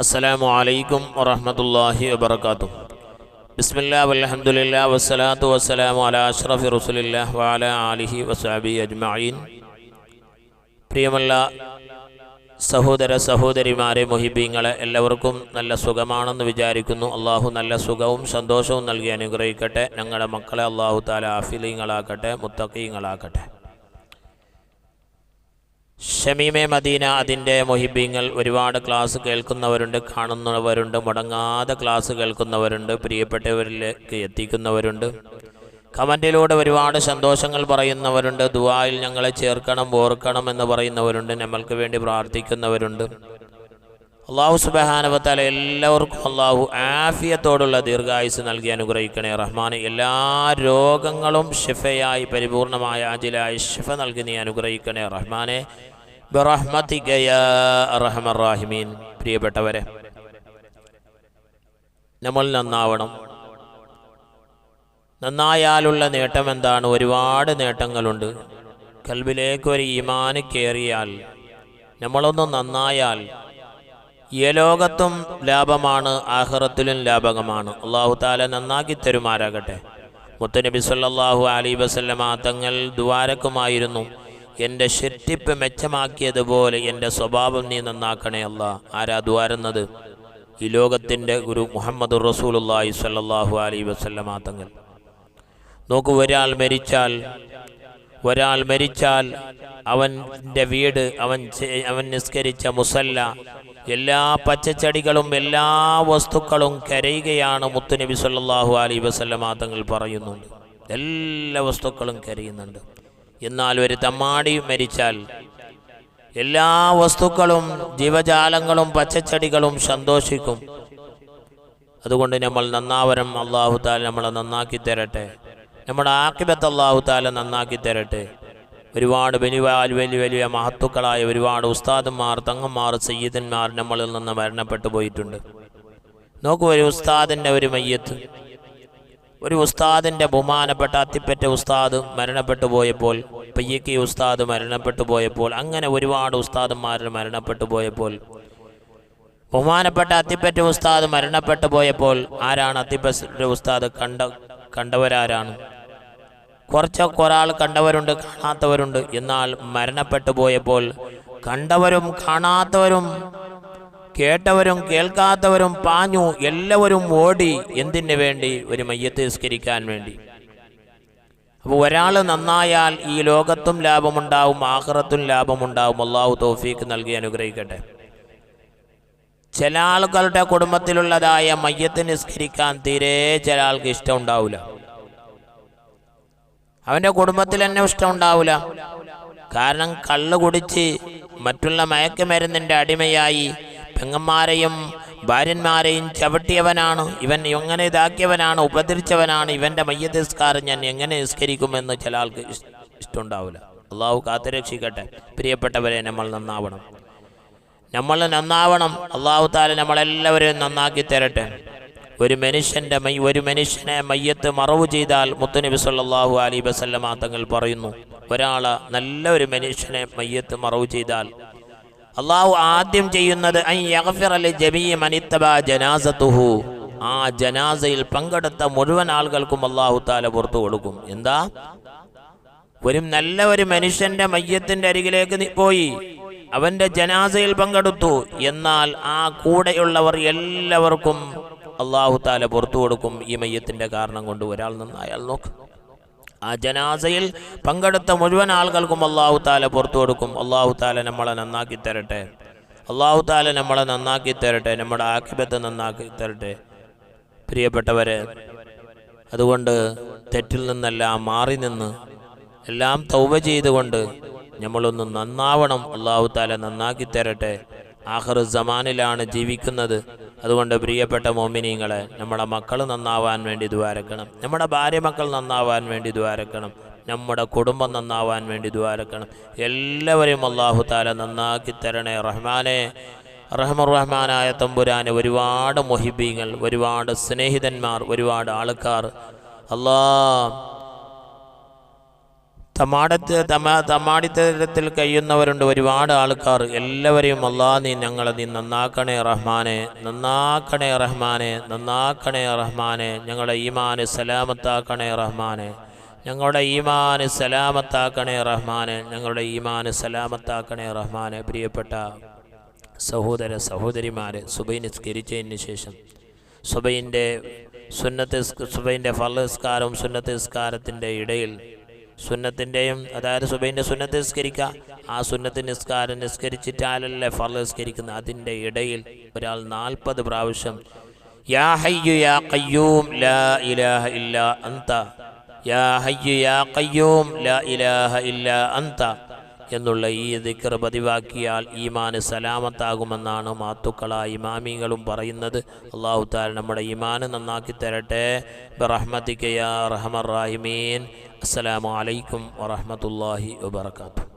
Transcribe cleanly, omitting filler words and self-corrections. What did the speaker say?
അസ്സലാമു അലൈക്കും വറഹ്മത്തുള്ളാഹി വബറകാതുഹു. ബിസ്മില്ലാഹി വൽഹംദുലില്ലാഹി വസ്സലാത്തു വസ്സലാമു അലാ അഷ്റഫി റസൂലില്ലാഹി വഅലാ ആലിഹി വസഹ്ബിഹി അജ്മഈൻ. പ്രിയമുള്ള സഹോദര സഹോദരിമാരെ, മുഹിബീങ്ങളെ, എല്ലാവർക്കും നല്ല സുഖമാണെന്ന് വിചാരിക്കുന്നു. അള്ളാഹു നല്ല സുഖവും സന്തോഷവും നൽകി അനുഗ്രഹിക്കട്ടെ. ഞങ്ങളുടെ മക്കളെ അള്ളാഹു തആല ആഫിലീങ്ങളാക്കട്ടെ, മുത്തഖീങ്ങളാക്കട്ടെ. ഷമീമെ മദീന അതിൻ്റെ മുഹിബീങ്ങൾ ഒരുപാട് ക്ലാസ് കേൾക്കുന്നവരുണ്ട്, കാണുന്നവരുണ്ട്, മുടങ്ങാതെ ക്ലാസ് കേൾക്കുന്നവരുണ്ട്, പ്രിയപ്പെട്ടവരിലേക്ക് എത്തിക്കുന്നവരുണ്ട്, കമൻറ്റിലൂടെ ഒരുപാട് സന്തോഷങ്ങൾ പറയുന്നവരുണ്ട്, ദുആയിൽ ഞങ്ങളെ ചേർക്കണം ഓർക്കണം എന്ന് പറയുന്നവരുണ്ട്, നമ്മൾക്ക് വേണ്ടി പ്രാർത്ഥിക്കുന്നവരുണ്ട്. അള്ളാഹു സുബ്ഹാനഹു വ തആല എല്ലാവർക്കും അള്ളാഹു ആഫിയത്തോടുള്ള ദീർഘായുസ് നൽകി അനുഗ്രഹിക്കണേ റഹ്മാനെ. എല്ലാ രോഗങ്ങളും ഷിഫയായി പരിപൂർണമായ ആജിലായി ഷിഫ നൽകി നീ അനുഗ്രഹിക്കണേ റഹ്മാനെ. ബിറഹ്മതിക യാ അർഹമർ റഹീമീൻ. പ്രിയപ്പെട്ടവരെ, നമ്മൾ നന്നാവണം. നന്നായാലുള്ള നേട്ടം എന്താണ്? ഒരുപാട് നേട്ടങ്ങളുണ്ട്. ഖൽബിലേക്ക് ഒരു ഈമാൻ കയറിയാൽ, നമ്മളൊന്ന് നന്നായാൽ ഈ ലോകത്തും ലാഭമാണ്, ആഖിറത്തിലും ലാഭകമാണ്. അല്ലാഹു തആല നന്നാക്കി തരുമാറാകട്ടെ. മുത്തുനബി സല്ലല്ലാഹു അലൈഹി വസല്ലമ തങ്ങൾ ദുആരക്കുമായിരുന്നു, എൻ്റെ ശിർട്ടിപ്പ് മെച്ചമാക്കിയതുപോലെ എൻ്റെ സ്വഭാവം നീ നന്നാക്കണേ അല്ലാ. ആരാ ദുആരുന്നത്? ഈ ലോകത്തിൻ്റെ ഗുരു മുഹമ്മദുർ റസൂലുള്ളാഹി സ്വല്ലല്ലാഹു അലൈഹി വസല്ലമ തങ്ങൾ. നോക്കൂ, ഒരാൾ മരിച്ചാൽ അവൻ്റെ വീട്, അവൻ നിസ്കരിച്ച മുസല്ല, എല്ലാ പച്ചച്ചെടികളും എല്ലാ വസ്തുക്കളും കരയുകയാണ്. മുത്തുനബി സല്ലല്ലാഹു അലൈഹി വസല്ലമ തങ്ങൾ പറയുന്നുണ്ട്, എല്ലാ വസ്തുക്കളും കരയുന്നുണ്ട്. എന്നാൽ ഒരു തമ്മാടി മരിച്ചാൽ എല്ലാ വസ്തുക്കളും, ജീവജാലങ്ങളും പച്ചച്ചെടികളും സന്തോഷിക്കും. അതുകൊണ്ട് നമ്മൾ നന്നാവരം. അല്ലാഹു തആല നമ്മളെ നന്നാക്കി തരട്ടെ. നമ്മുടെ ആഖിബത്ത് അല്ലാഹു തആല നന്നാക്കി തരട്ടെ. ഒരുപാട് വലിയ മഹത്തുക്കളായ ഒരുപാട് ഉസ്താദന്മാർ, തങ്ങന്മാർ, സയ്യിദന്മാർ നമ്മളിൽ നിന്ന് മരണപ്പെട്ടു പോയിട്ടുണ്ട്. നോക്കൂ, ഒരു ഉസ്താദിൻ്റെ ഒരു മയ്യത്ത്, ഒരു ഉസ്താദിൻ്റെ ബഹുമാനപ്പെട്ട അത്തിപ്പറ്റ ഉസ്താദ് മരണപ്പെട്ടു പോയപ്പോൾ, പയ്യക്കി ഉസ്താദ് മരണപ്പെട്ടു പോയപ്പോൾ, അങ്ങനെ ഒരുപാട് ഉസ്താദന്മാർ മരണപ്പെട്ടു പോയപ്പോൾ, ബഹുമാനപ്പെട്ട അത്തിപ്പറ്റ ഉസ്താദ് മരണപ്പെട്ടു പോയപ്പോൾ ആരാണ് അത്തിപ്പറ്റ ഉസ്താദ് കണ്ടവരാരാണ്? കുറച്ചൊക്കെ ഒരാൾ കണ്ടവരുണ്ട്, കാണാത്തവരുണ്ട്. എന്നാൽ മരണപ്പെട്ടു പോയപ്പോൾ കണ്ടവരും കാണാത്തവരും കേട്ടവരും കേൾക്കാത്തവരും പാഞ്ഞു, എല്ലാവരും ഓടി. എന്തിനു വേണ്ടി? ഒരു മയ്യത്ത് നിസ്കരിക്കാൻ വേണ്ടി. അപ്പോൾ ഒരാൾ നന്നായാൽ ഈ ലോകത്തും ലാഭമുണ്ടാവും, ആഖിറത്തും ലാഭമുണ്ടാവും. അല്ലാഹു തൗഫീഖ് നൽകി അനുഗ്രഹിക്കട്ടെ. ചില ആളുകളുടെ കുടുംബത്തിലുള്ളതായ മയ്യത്ത് നിസ്കരിക്കാൻ തീരെ ചില ആൾക്ക് ഇഷ്ടം ഉണ്ടാവില്ല. അവൻ്റെ കുടുംബത്തിൽ തന്നെ ഇഷ്ടം ഉണ്ടാവില്ല. കാരണം കള്ള് കുടിച്ച് മറ്റുള്ള മയക്കുമരുന്നിൻ്റെ അടിമയായി പെങ്ങന്മാരെയും ഭാര്യന്മാരെയും ചവിട്ടിയവനാണ് ഇവൻ, എങ്ങനെ ഇതാക്കിയവനാണ്, ഉപദ്രവിച്ചവനാണ്. ഇവൻ്റെ മയ്യത്ത് നിസ്കാരം ഞാൻ എങ്ങനെ നിസ്കരിക്കുമെന്ന് ചില ആൾക്ക് ഇഷ്ടമുണ്ടാവില്ല. അള്ളാഹു കാത്തുരക്ഷിക്കട്ടെ. പ്രിയപ്പെട്ടവരെ, നമ്മൾ നന്നാവണം. അള്ളാഹു തആല നമ്മളെല്ലാവരെയും നന്നാക്കി തരട്ടെ. ഒരു മനുഷ്യനെ മയ്യത്ത് മറവ് ചെയ്താൽ മുത്തുനബി സല്ലല്ലാഹു അലൈഹി വസല്ലമ തങ്ങൾ പറയുന്നു, ഒരാളെ നല്ല ഒരു മനുഷ്യനെ മയ്യത്ത് മറവ് ചെയ്താൽ അള്ളാഹു ആദ്യം ചെയ്യുന്നത് അൻ യഗ്ഫിറ ലിജമീഇ മൻ ഇത്തബഅ ജനാസതുഹു, ആ ജനാസയിൽ പങ്കെടുത്ത മുഴുവൻ ആളുകൾക്കും അള്ളാഹു തആല പുറത്തു കൊടുക്കും. എന്താ? ഒരു നല്ല ഒരു മനുഷ്യന്റെ മയ്യത്തിന്റെ അരികിലേക്ക് പോയി അവന്റെ ജനാസയിൽ പങ്കെടുത്തു, എന്നാൽ ആ കൂടെയുള്ളവർ എല്ലാവർക്കും അള്ളാഹു തആല പുറത്തു കൊടുക്കും. ഈ മയ്യത്തിന്റെ കാരണം കൊണ്ട് ഒരാൾ നന്നായാൽ നോക്ക്, ആ ജനാസയിൽ പങ്കെടുത്ത മുഴുവൻ ആളുകൾക്കും അള്ളാഹു തആല പുറത്തു കൊടുക്കും. അള്ളാഹു തആല നമ്മളെ നന്നാക്കി തരട്ടെ. അള്ളാഹു തആല നമ്മളെ നന്നാക്കി തരട്ടെ. നമ്മുടെ ആഖിബത്ത് നന്നാക്കി തരട്ടെ. പ്രിയപ്പെട്ടവരെ, അതുകൊണ്ട് തെറ്റിൽ നിന്നെല്ലാം മാറി നിന്ന് എല്ലാം തൗബ ചെയ്തുകൊണ്ട് നമ്മളൊന്ന് നന്നാവണം. അള്ളാഹു തആല നന്നാക്കി തരട്ടെ. ആഖിർ സമാനിലാണ് ജീവിക്കുന്നത്. അതുകൊണ്ട് പ്രിയപ്പെട്ട മോമിനീങ്ങളെ, നമ്മുടെ മക്കൾ നന്നാവാൻ വേണ്ടി ദ്വാരക്കണം, നമ്മുടെ ഭാര്യ മക്കൾ നന്നാവാൻ വേണ്ടി ദ്വാരക്കണം, നമ്മുടെ കുടുംബം നന്നാവാൻ വേണ്ടി ദ്വാരക്കണം. എല്ലാവരെയും അല്ലാഹു തആല നന്നാക്കി തരണേ റഹ്മാനെ. റഹ്മർ റഹ്മാനായ തമ്പുരാനെ, ഒരുപാട് മുഹിബീങ്ങൾ, ഒരുപാട് സ്നേഹിതന്മാർ, ഒരുപാട് ആൾക്കാർ തമ്മാടിത്തരത്തിൽ കഴിയുന്നവരുണ്ട് ഒരുപാട് ആൾക്കാർ. എല്ലാവരെയും നീ ഞങ്ങളെ നന്നാക്കണേ റഹ്മാനെ, നന്നാക്കണേ റഹ്മാനെ, നന്നാക്കണേ റഹ്മാനെ. ഞങ്ങളുടെ ഈമാന് സലാമത്താക്കണേ റഹ്മാനെ, ഞങ്ങളുടെ ഈമാന് സലാമത്താക്കണേ റഹ്മാനെ, ഞങ്ങളുടെ ഈമാന് സലാമത്താക്കണേ റഹ്മാനെ. പ്രിയപ്പെട്ട സഹോദര സഹോദരിമാരെ, സുബൈ നിസ്കരിച്ചതിന് ശേഷം സുബൈൻ്റെ ഫർള് നിസ്കാരവും സുന്നത്ത് നിസ്കാരത്തിൻ്റെ ഇടയിൽ സുന്നത്തിൻ്റെയും, അതായത് സുബൈൻ്റെ സുന്നത്ത് നിസ്കരിക്കുക, ആ സുന്നത്ത് നിസ്കാരം നിസ്കരിച്ചിട്ടാലല്ലേ ഫർള് നിസ്കരിക്കുന്നത്. അതിൻ്റെ ഇടയിൽ ഒരാൾ 40 പ്രാവശ്യം യാ ഹയ്യു യാ ഖയ്യൂം ലാ ഇലാഹ ഇല്ലാ അന്ത, യാ ഹയ്യു യാ ഖയ്യൂം ലാ ഇലാഹ ഇല്ലാ അന്ത എന്നുള്ള ഈ ദിക്ർ പതിവാക്കിയാൽ ഈമാന് സലാമത്താകുമെന്നാണ് മാത്തുക്കളായ ഇമാമികളും പറയുന്നത്. അല്ലാഹു തആല നമ്മുടെ ഈമാന് നന്നാക്കി തരട്ടെ. ബിറഹ്മതിക യാ അർഹമർ റഹീമീൻ. അസ്സലാമു അലൈക്കും വറഹ്മത്തുള്ളാഹി വബറകാതുഹു.